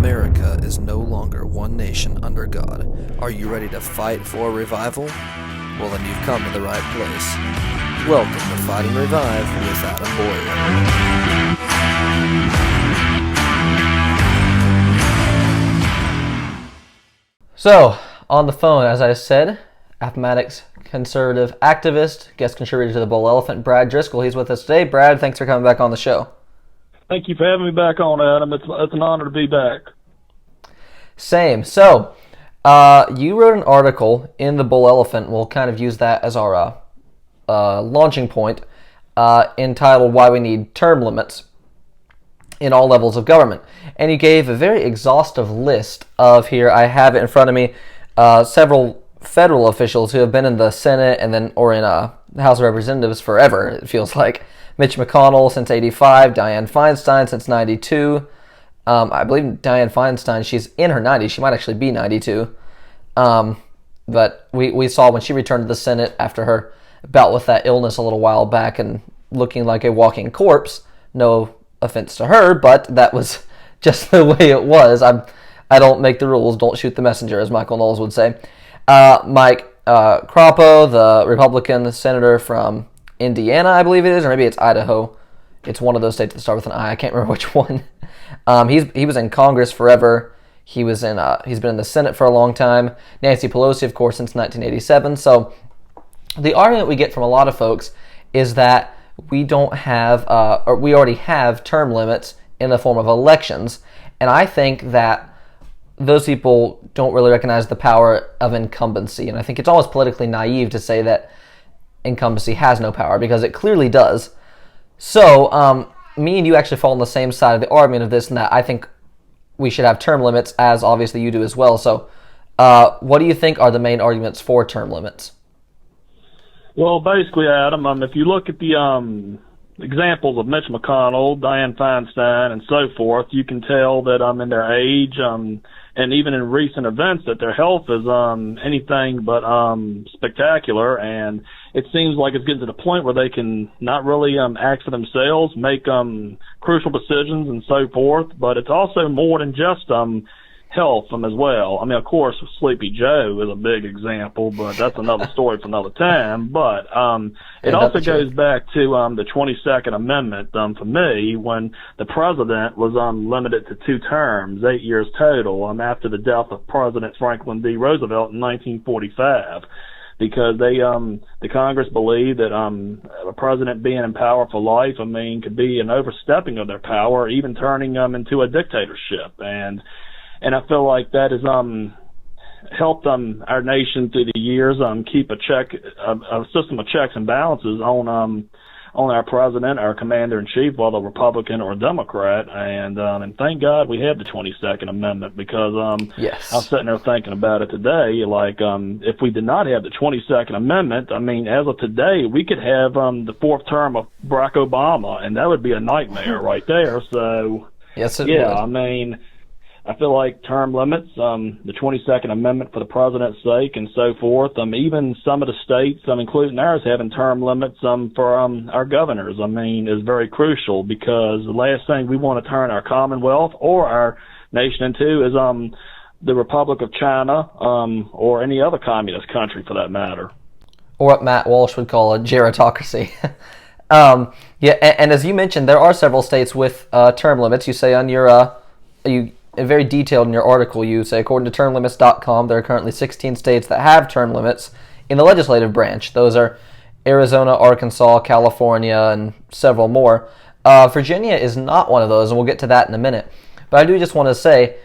America is no longer one nation under God. Are you ready to fight for a revival? Well, then you've come to the right place. Welcome to Fighting Revive with Adam Boyer. So, on the phone, as I said, Appomattox conservative activist, guest contributor to the Bull Elephant, Brad Driskill. He's with us today. Brad, thanks for coming back on the show. Thank you for having me back on, Adam. It's an honor to be back. Same. So, you wrote an article in the Bull Elephant. We'll kind of use that as our launching point, entitled "Why We Need Term Limits in All Levels of Government." And you gave a very exhaustive list of, here I have it in front of me, several federal officials who have been in the Senate or in the House of Representatives forever, it feels like. Mitch McConnell since 85, Dianne Feinstein since 92. I believe Dianne Feinstein, she's in her 90s. She might actually be 92. But we saw when she returned to the Senate after her bout with that illness a little while back and looking like a walking corpse. No offense to her, but that was just the way it was. I don't make the rules, don't shoot the messenger, as Michael Knowles would say. Mike Crapo, the Republican senator from Indiana, I believe it is, or maybe it's Idaho. It's one of those states that start with an I. I can't remember which one. He was in Congress forever. He's been in the Senate for a long time. Nancy Pelosi, of course, since 1987. So the argument we get from a lot of folks is that we don't have, or we already have term limits in the form of elections. And I think that those people don't really recognize the power of incumbency. And I think it's almost politically naive to say that incumbency has no power, because it clearly does. So, me and you actually fall on the same side of the argument of this, and that I think we should have term limits, as obviously you do as well. So, what do you think are the main arguments for term limits? Well, basically, Adam, if you look at the examples of Mitch McConnell, Dianne Feinstein, and so forth, you can tell that in their age, and even in recent events, that their health is anything but spectacular, and it seems like it's getting to the point where they can not really act for themselves, make crucial decisions, and so forth. But it's also more than just health as well. I mean, of course, Sleepy Joe is a big example, but that's another story for another time. But it also goes back to the 22nd Amendment for me, when the president was limited to 2 terms, 8 years total, after the death of President Franklin D. Roosevelt in 1945. Because the Congress believed that a president being in power for life, could be an overstepping of their power, even turning into a dictatorship. And I feel like that has helped our nation through the years keep a system of checks and balances on our president, our commander-in-chief, whether Republican or Democrat. And thank God we had the 22nd Amendment, because Yes. I was sitting there thinking about it today. Like, if we did not have the 22nd Amendment, as of today, we could have the 4th term of Barack Obama, and that would be a nightmare right there. So, Yes, it yeah, would. I feel like term limits, the 22nd Amendment for the president's sake and so forth, even some of the states, including ours, having term limits for our governors, is very crucial, because the last thing we want to turn our Commonwealth or our nation into is the Republic of China or any other communist country for that matter. Or what Matt Walsh would call a gerontocracy. Yeah, and as you mentioned, there are several states with term limits. You say on your very detailed in your article, you say, according to termlimits.com, there are currently 16 states that have term limits in the legislative branch. Those are Arizona, Arkansas, California, and several more. Virginia is not one of those, and we'll get to that in a minute. But I do just want to say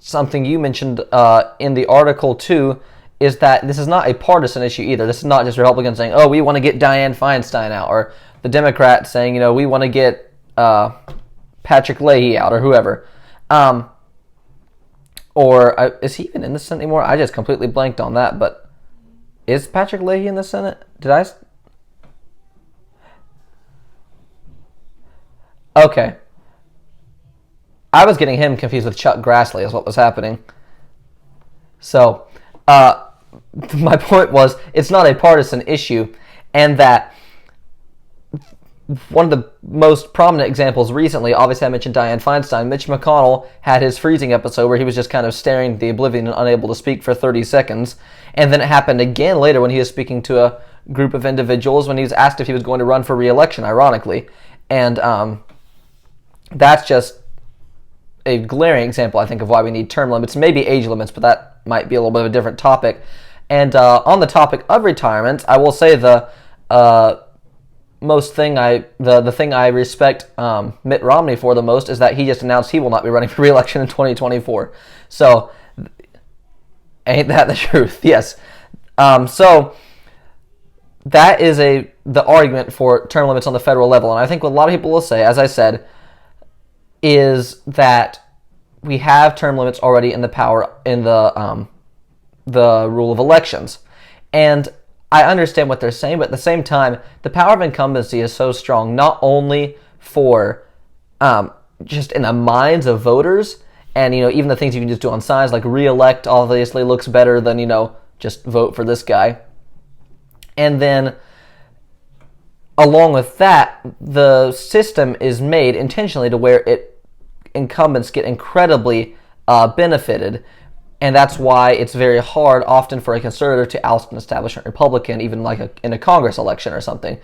something you mentioned in the article, too, is that this is not a partisan issue either. This is not just Republicans saying, oh, we want to get Dianne Feinstein out, or the Democrats saying, we want to get Patrick Leahy out, or whoever. Is he even in the Senate anymore? I just completely blanked on that, but is Patrick Leahy in the Senate? Okay. I was getting him confused with Chuck Grassley is what was happening. So, my point was, it's not a partisan issue, and that one of the most prominent examples recently, obviously I mentioned Dianne Feinstein. Mitch McConnell had his freezing episode where he was just kind of staring into the oblivion and unable to speak for 30 seconds. And then it happened again later when he was speaking to a group of individuals when he was asked if he was going to run for re-election, ironically. And that's just a glaring example, I think, of why we need term limits, maybe age limits, but that might be a little bit of a different topic. And on the topic of retirement, I will say the thing I respect Mitt Romney for the most is that he just announced he will not be running for re-election in 2024. So, ain't that the truth? Yes. So that is the argument for term limits on the federal level, and I think what a lot of people will say, as I said, is that we have term limits already in the rule of elections, and I understand what they're saying, but at the same time, the power of incumbency is so strong, not only for just in the minds of voters, and even the things you can just do on signs, like re-elect obviously looks better than just vote for this guy. And then, along with that, the system is made intentionally to where incumbents get incredibly benefited. And that's why it's very hard often for a conservative to oust an establishment Republican, even like in a Congress election or something.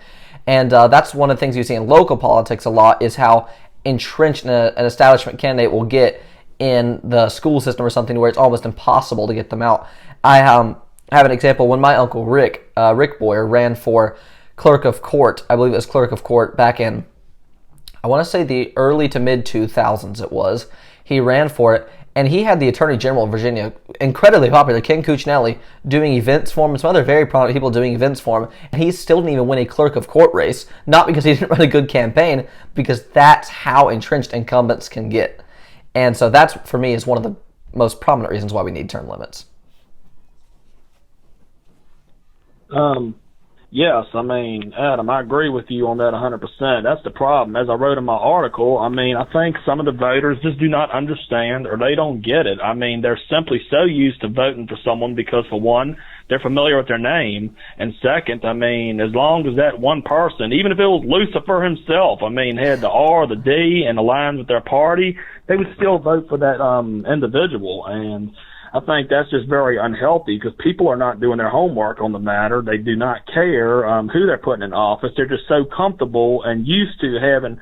And that's one of the things you see in local politics a lot, is how entrenched an establishment candidate will get in the school system or something, where it's almost impossible to get them out. I have an example. When my uncle Rick Boyer ran for clerk of court, I believe it was clerk of court back in, I want to say the early to mid 2000s it was. He ran for it, and he had the Attorney General of Virginia, incredibly popular, Ken Cuccinelli, doing events for him, and some other very prominent people doing events for him, and he still didn't even win a clerk of court race, not because he didn't run a good campaign, because that's how entrenched incumbents can get. And so that's, for me, is one of the most prominent reasons why we need term limits. Yes, Adam, I agree with you on that 100%. That's the problem. As I wrote in my article, I think some of the voters just do not understand, or they don't get it. They're simply so used to voting for someone because, for one, they're familiar with their name, and second, as long as that one person, even if it was Lucifer himself, had the R, the D, and aligned with their party, they would still vote for that individual. And I think that's just very unhealthy, because people are not doing their homework on the matter. They do not care who they're putting in office. They're just so comfortable and used to having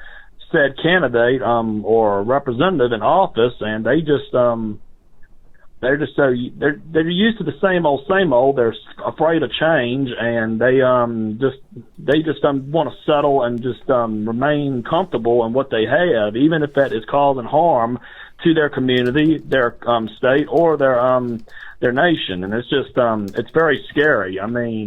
said candidate or representative in office, and they just they're used to the same old. They're afraid of change, and they just want to settle and just remain comfortable in what they have, even if that is causing harm to their community, their state, or their nation. And it's just it's very scary.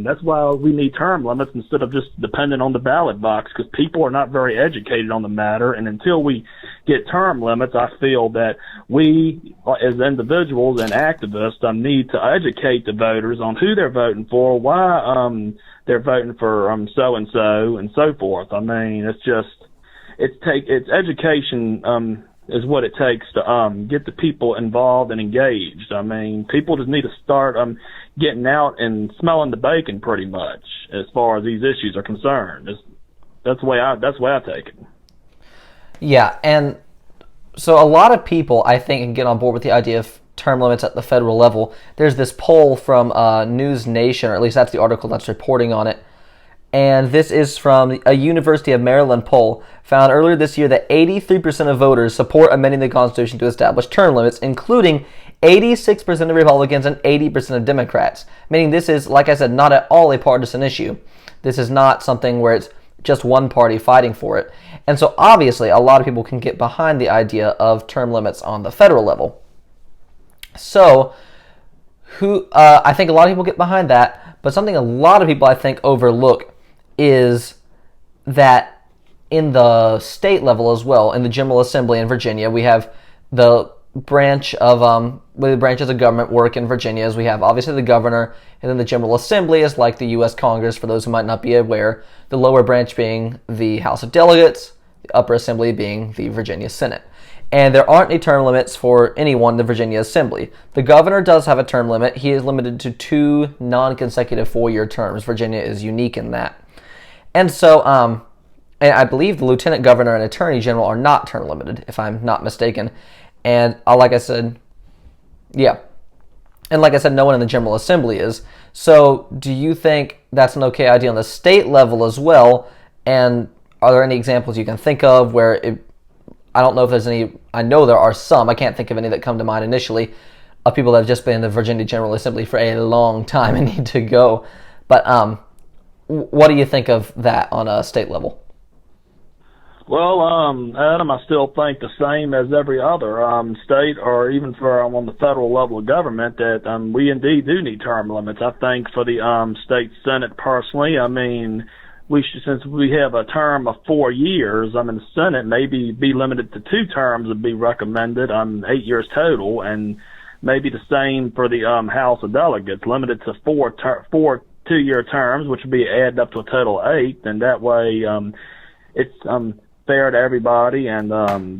That's why we need term limits instead of just depending on the ballot box, because people are not very educated on the matter. And until we get term limits, I feel that we as individuals and activists need to educate the voters on who they're voting for, why they're voting for so and so forth. It's education is what it takes to get the people involved and engaged. People just need to start getting out and smelling the bacon, pretty much, as far as these issues are concerned. That's the way I take it. Yeah, and so a lot of people, I think, can get on board with the idea of term limits at the federal level. There's this poll from News Nation, or at least that's the article that's reporting on it, and this is from a University of Maryland poll, found earlier this year that 83% of voters support amending the Constitution to establish term limits, including 86% of Republicans and 80% of Democrats. Meaning this is, like I said, not at all a partisan issue. This is not something where it's just one party fighting for it. And so obviously a lot of people can get behind the idea of term limits on the federal level. So I think a lot of people get behind that, but something a lot of people, I think, overlook is that in the state level as well, in the General Assembly in Virginia, we have the branches of government work in Virginia, as we have obviously the governor, and then the General Assembly is like the U.S. Congress, for those who might not be aware, the lower branch being the House of Delegates, the upper assembly being the Virginia Senate. And there aren't any term limits for anyone in the Virginia Assembly. The governor does have a term limit. He is limited to 2 non-consecutive 4-year terms. Virginia is unique in that. And so and I believe the lieutenant governor and attorney general are not term limited, if I'm not mistaken. And like I said, yeah. And like I said, no one in the General Assembly is. So do you think that's an okay idea on the state level as well? And are there any examples you can think of where I don't know if there's any, I know there are some, I can't think of any that come to mind initially, of people that have just been in the Virginia General Assembly for a long time and need to go. But what do you think of that on a state level? Well, Adam, I still think the same as every other state, or even for on the federal level of government, that we indeed do need term limits. I think for the state Senate personally, I mean, since we have a term of 4 years, the Senate maybe be limited to 2 terms would be recommended, 8 years total, and maybe the same for the House of Delegates, limited to 4 2-year terms, which would be added up to a total of 8, and that way it's fair to everybody, and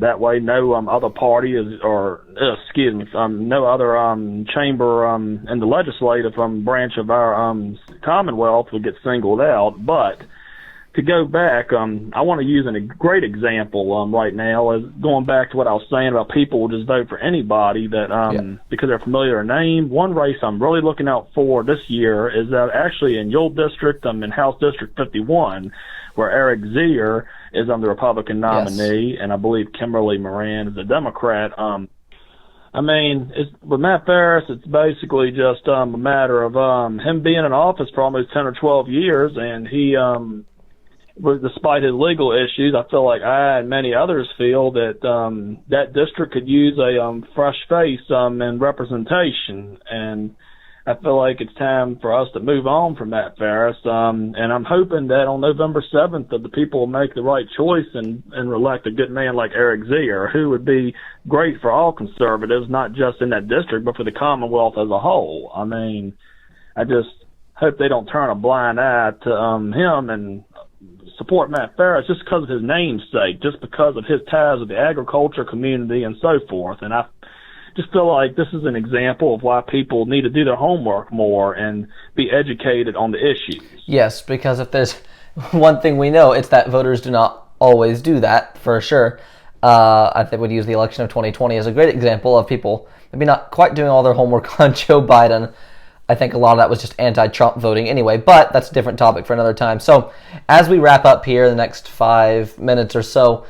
that way no other party no other chamber in the legislative branch of our Commonwealth would get singled out. But to go back, I want to use a great example right now, as going back to what I was saying about people will just vote for anybody that because they're familiar with their name. One race I'm really looking out for this year is actually in your district, in House District 51, where Eric Zier is the Republican nominee, and I believe Kimberly Moran is a Democrat. With Matt Ferris, it's basically just a matter of him being in office for almost 10 or 12 years, and he, despite his legal issues, I feel like I and many others feel that that district could use a fresh face and representation, and I feel like it's time for us to move on from Matt Ferris, and I'm hoping that on November 7th that the people will make the right choice and elect a good man like Eric Zier, who would be great for all conservatives, not just in that district, but for the Commonwealth as a whole. I just hope they don't turn a blind eye to him and support Matt Ferris just because of his namesake, just because of his ties with the agriculture community and so forth. And I just feel like this is an example of why people need to do their homework more and be educated on the issues. Yes, because if there's one thing we know, it's that voters do not always do that, for sure. I think we'd use the election of 2020 as a great example of people maybe not quite doing all their homework on Joe Biden. I think a lot of that was just anti-Trump voting anyway, but that's a different topic for another time. So as we wrap up here in the next 5 minutes or so,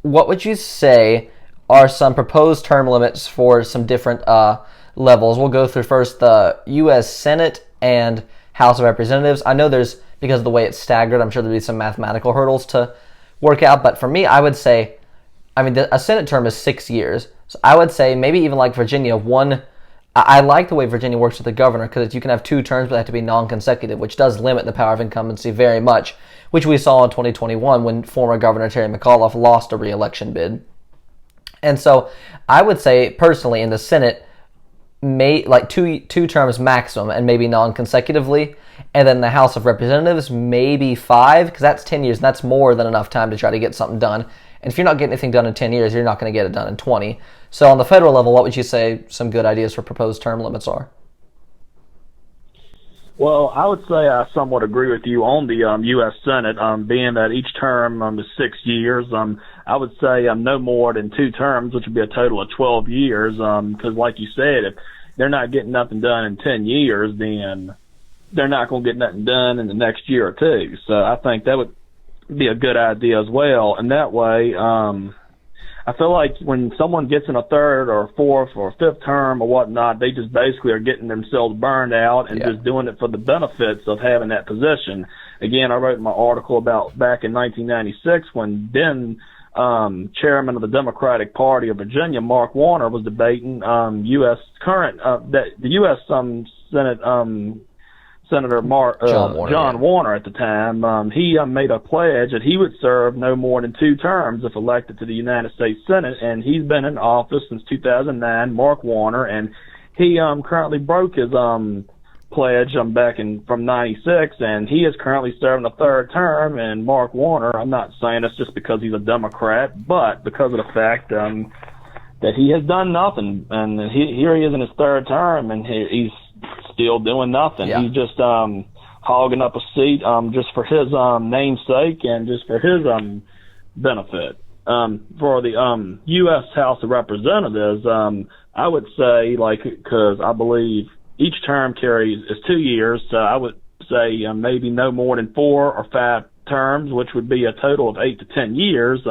what would you say are some proposed term limits for some different levels? We'll go through first the U.S. Senate and House of Representatives. I know because of the way it's staggered, I'm sure there'll be some mathematical hurdles to work out, but for me, I would say, a Senate term is 6 years. So I would say maybe even like Virginia, I like the way Virginia works with the governor, because you can have 2 terms, but they have to be non-consecutive, which does limit the power of incumbency very much, which we saw in 2021 when former Governor Terry McAuliffe lost a re-election bid. And so I would say, personally, in the Senate, two terms maximum and maybe non-consecutively. And then the House of Representatives, maybe 5, because that's 10 years, and that's more than enough time to try to get something done. And if you're not getting anything done in 10 years, you're not going to get it done in 20. So on the federal level, what would you say some good ideas for proposed term limits are? Well, I would say I somewhat agree with you on the U.S. Senate, being that each term is 6 years. I would say no more than 2 terms, which would be a total of 12 years, because like you said, if they're not getting nothing done in 10 years, then they're not going to get nothing done in the next year or 2. So I think that would be a good idea as well. And that way, I feel like when someone gets in a 3rd or 4th or 5th term or whatnot, they just basically are getting themselves burned out and just doing it for the benefits of having that position. Again, I wrote my article about back in 1996 when then chairman of the Democratic Party of Virginia, Mark Warner, was debating the U.S. Senate Senator John Warner at the time. He made a pledge that he would serve no more than 2 terms if elected to the United States Senate, and he's been in office since 2009, Mark Warner, and he currently broke his pledge back from 96, and he is currently serving a 3rd term. And Mark Warner, I'm not saying it's just because he's a Democrat, but because of the fact that he has done nothing, and here he is in his 3rd term, and he's still doing nothing. He just hogging up a seat just for his namesake and just for his benefit. For the U.S. House of Representatives, I would say, because I believe each term is 2 years, so I would say maybe no more than 4 or 5 terms, which would be a total of 8 to 10 years.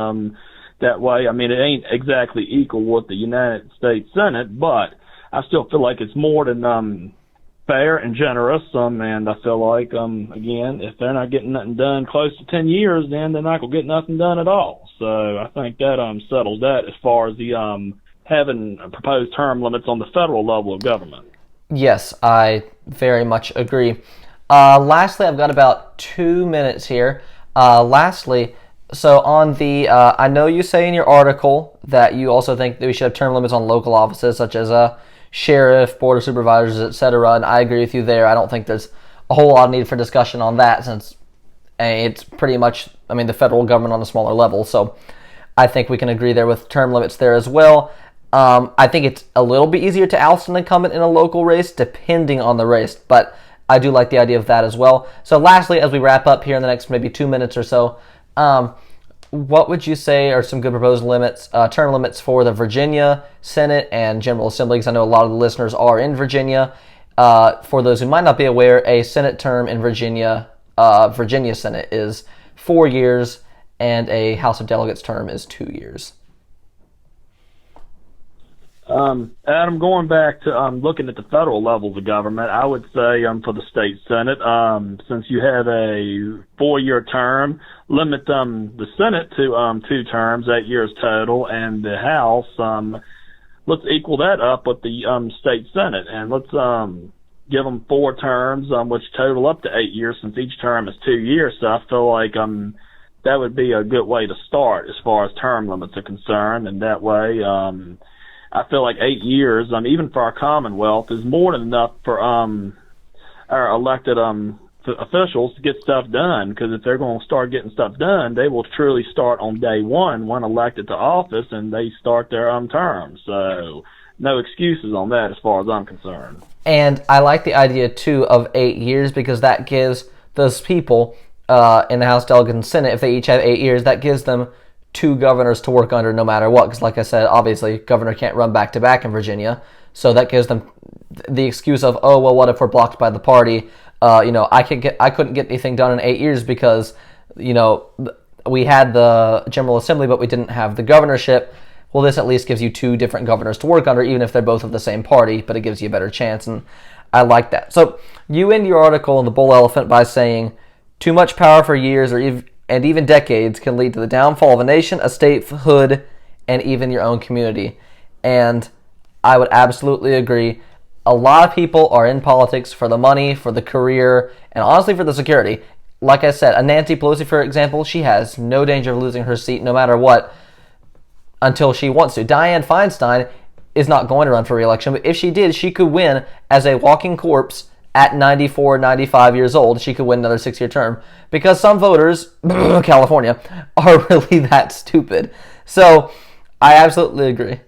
That way, I mean, it ain't exactly equal with the United States Senate, but I still feel like it's more than fair and generous. And I feel like, again, if they're not getting nothing done close to 10 years, then they're not going to get nothing done at all. So I think that settles that as far as the having proposed term limits on the federal level of government. Yes, I very much agree. Lastly, I've got about 2 minutes here. So on the, I know you say in your article that you also think that we should have term limits on local offices such as sheriff, board of supervisors, etc. And I agree with you there. I don't think there's a whole lot of need for discussion on that since it's pretty much, the federal government on a smaller level. So I think we can agree there with term limits there as well. I think it's a little bit easier to oust an incumbent in a local race depending on the race, but I do like the idea of that as well. So lastly, as we wrap up here in the next maybe 2 minutes or so, what would you say are some good proposed limits, term limits for the Virginia Senate and General Assembly? Because I know a lot of the listeners are in Virginia. For those who might not be aware, a Senate term in Virginia Senate is 4 years, and a House of Delegates term is 2 years. Adam, going back to looking at the federal levels of government, I would say for the state Senate, since you have a 4-year term, limit the Senate to 2 terms, 8 years total, and the House, let's equal that up with the state Senate, and let's give them 4 terms, which total up to 8 years, since each term is 2 years. So I feel like that would be a good way to start as far as term limits are concerned, and that way I feel like 8 years, even for our Commonwealth, is more than enough for our elected officials to get stuff done. Because if they're going to start getting stuff done, they will truly start on day one when elected to office, and they start their term. So no excuses on that as far as I'm concerned. And I like the idea, too, of 8 years, because that gives those people in the House, Delegate, and Senate, if they each have 8 years, that gives them 2 governors to work under no matter what, because like I said, obviously governor can't run back to back in Virginia, so that gives them the excuse of, oh well, what if we're blocked by the party? I couldn't get anything done in 8 years because we had the General Assembly but we didn't have the governorship. Well, this at least gives you 2 different governors to work under, even if they're both of the same party, but it gives you a better chance, and I like that. So you end your article in the Bull Elephant by saying, too much power for years and even decades can lead to the downfall of a nation, a statehood, and even your own community. And I would absolutely agree. A lot of people are in politics for the money, for the career, and honestly for the security. Like I said, a Nancy Pelosi, for example, she has no danger of losing her seat no matter what until she wants to. Dianne Feinstein is not going to run for re-election, but if she did, she could win as a walking corpse at 94, 95 years old. She could win another 6-year term because some voters, California, are really that stupid. So I absolutely agree.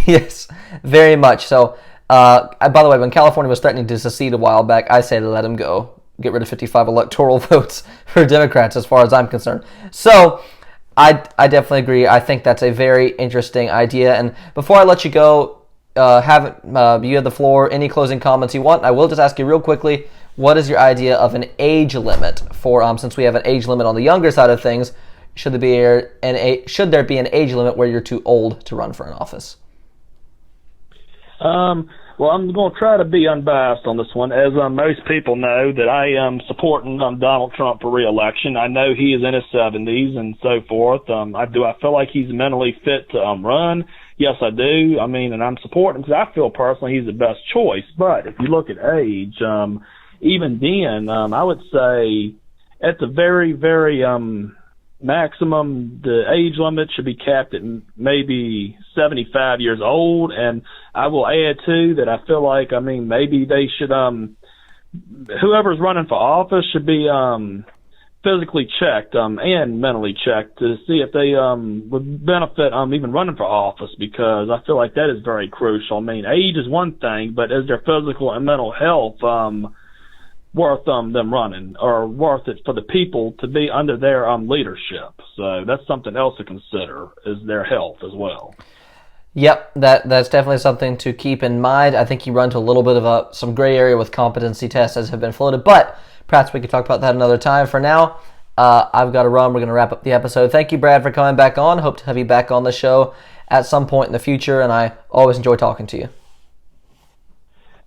Yes, very much. So, by the way, when California was threatening to secede a while back, I say to let them go. Get rid of 55 electoral votes for Democrats as far as I'm concerned. So I definitely agree. I think that's a very interesting idea. And before I let you go, you have the floor. Any closing comments you want? I will just ask you real quickly, what is your idea of an age limit for, since we have an age limit on the younger side of things, should there be an age limit where you're too old to run for an office? Well, I'm going to try to be unbiased on this one. As most people know, that I am supporting Donald Trump for re-election. I know he is in his 70s and so forth. I feel like he's mentally fit to run. Yes, I do. And I'm supporting him because I feel personally he's the best choice. But if you look at age, even then, I would say at the very, very maximum, the age limit should be capped at maybe 75 years old. And I will add, too, that I feel like, maybe they should, whoever's running for office should be physically checked and mentally checked to see if they would benefit even running for office, because I feel like that is very crucial. Age is one thing, but as their physical and mental health worth them running, or worth it for the people to be under their leadership. So that's something else to consider, is their health as well. Yep, that's definitely something to keep in mind. I think you run to a little bit of some gray area with competency tests as have been floated, but perhaps we could talk about that another time. For now, I've got to run. We're going to wrap up the episode. Thank you, Brad, for coming back on. Hope to have you back on the show at some point in the future, and I always enjoy talking to you.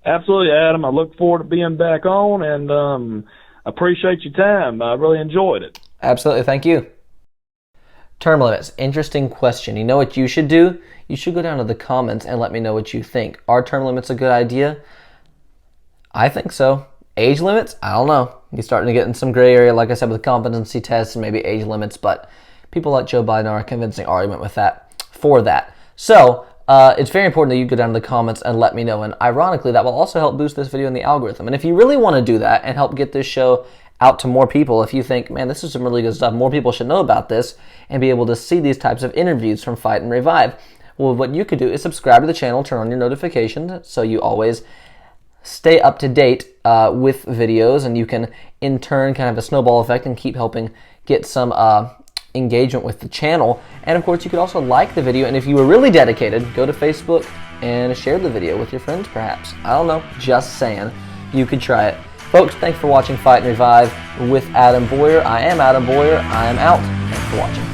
Absolutely, Adam. I look forward to being back on, and appreciate your time. I really enjoyed it. Absolutely. Thank you. Term limits. Interesting question. You know what you should do? You should go down to the comments and let me know what you think. Are term limits a good idea? I think so. Age limits? I don't know. You're starting to get in some gray area, like I said, with competency tests and maybe age limits, but people like Joe Biden are a convincing argument for that. So, it's very important that you go down to the comments and let me know, and ironically, that will also help boost this video in the algorithm. And if you really want to do that and help get this show out to more people, if you think, man, this is some really good stuff, more people should know about this and be able to see these types of interviews from Fight and Revive, well, what you could do is subscribe to the channel, turn on your notifications so you always stay up to date with videos, and you can in turn kind of have a snowball effect and keep helping get some engagement with the channel. And of course, you could also like the video, and if you were really dedicated, go to Facebook and share the video with your friends perhaps. I don't know, just saying. You could try it. Folks, thanks for watching Fight and Revive with Adam Boyer. I am Adam Boyer. I am out. Thanks for watching.